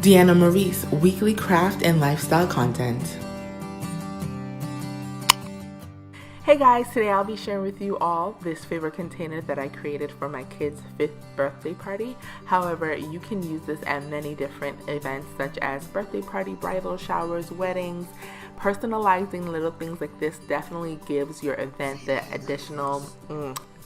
Deanna Maurice, weekly craft and lifestyle content. Hey guys, today I'll be sharing with you all this favorite container that I created for my kid's 5th birthday party. However, you can use this at many different events such as birthday party, bridal showers, weddings. Personalizing little things like this definitely gives your event the additional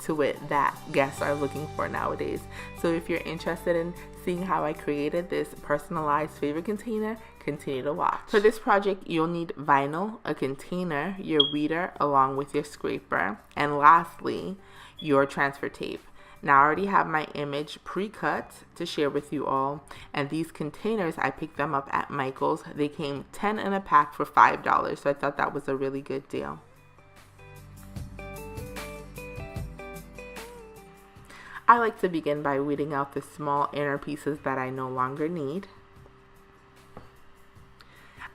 to it that guests are looking for nowadays. So if you're interested in seeing how I created this personalized favorite container, continue to watch. For this project, you'll need vinyl, a container, your weeder along with your scraper, and lastly, your transfer tape. Now I already have my image pre-cut to share with you all, and these containers, I picked them up at Michael's. They came 10 in a pack for $5, so I thought that was a really good deal. I like to begin by weeding out the small inner pieces that I no longer need.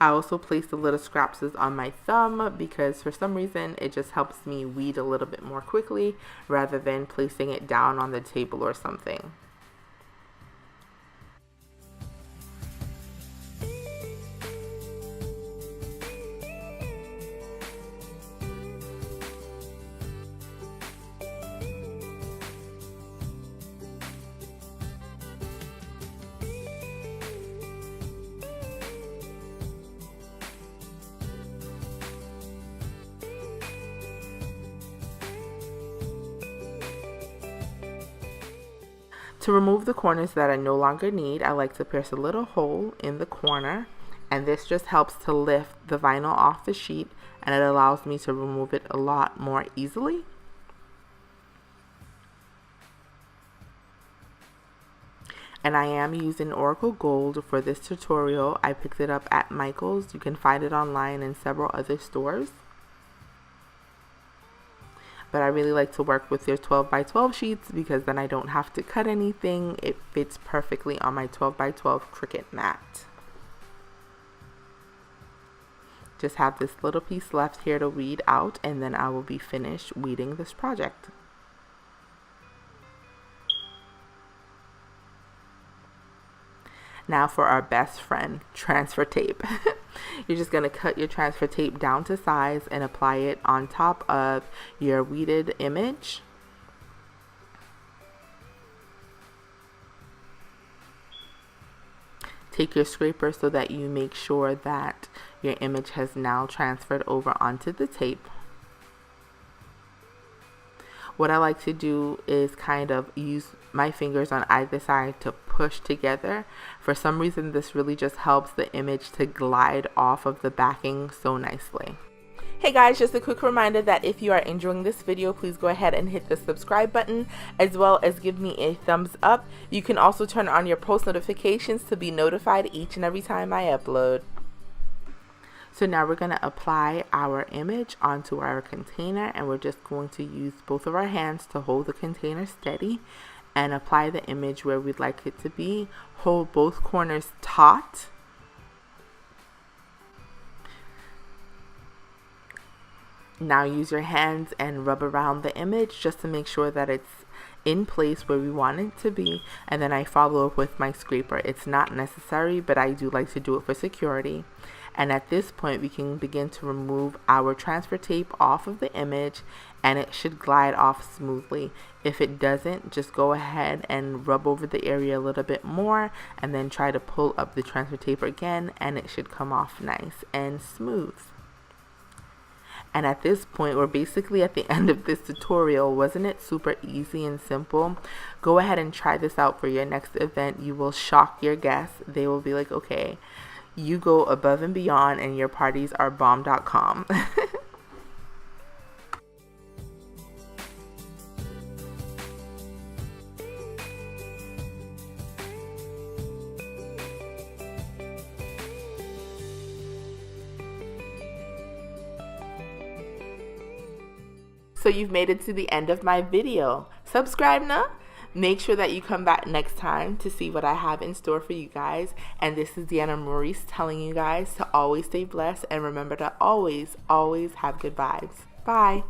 I also place the little scraps on my thumb because for some reason it just helps me weed a little bit more quickly rather than placing it down on the table or something. To remove the corners that I no longer need, I like to pierce a little hole in the corner, and this just helps to lift the vinyl off the sheet, and it allows me to remove it a lot more easily. And I am using Oracle Gold for this tutorial. I picked it up at Michael's. You can find it online in several other stores. But I really like to work with their 12 by 12 sheets because then I don't have to cut anything. It fits perfectly on my 12 by 12 Cricut mat. Just have this little piece left here to weed out, and then I will be finished weeding this project. Now for our best friend, transfer tape. You're just going to cut your transfer tape down to size and apply it on top of your weeded image. Take your scraper so that you make sure that your image has now transferred over onto the tape. What I like to do is kind of use my fingers on either side to push together. For some reason, this really just helps the image to glide off of the backing so nicely. Hey guys, just a quick reminder that if you are enjoying this video, please go ahead and hit the subscribe button as well as give me a thumbs up. You can also turn on your post notifications to be notified each and every time I upload. So now we're going to apply our image onto our container, and we're just going to use both of our hands to hold the container steady and apply the image where we'd like it to be. Hold both corners taut. Now use your hands and rub around the image just to make sure that it's in place where we want it to be, and then I follow up with my scraper. It's not necessary, but I do like to do it for security. And at this point, we can begin to remove our transfer tape off of the image, and it should glide off smoothly. If it doesn't, just go ahead and rub over the area a little bit more and then try to pull up the transfer tape again, and it should come off nice and smooth. And at this point, we're basically at the end of this tutorial. Wasn't it super easy and simple? Go ahead and try this out for your next event. You will shock your guests. They will be like, okay, you go above and beyond, and your parties are bomb.com. So you've made it to the end of my video. Subscribe now. Make sure that you come back next time to see what I have in store for you guys. And this is Deanna Maurice telling you guys to always stay blessed and remember to always, always have good vibes. Bye.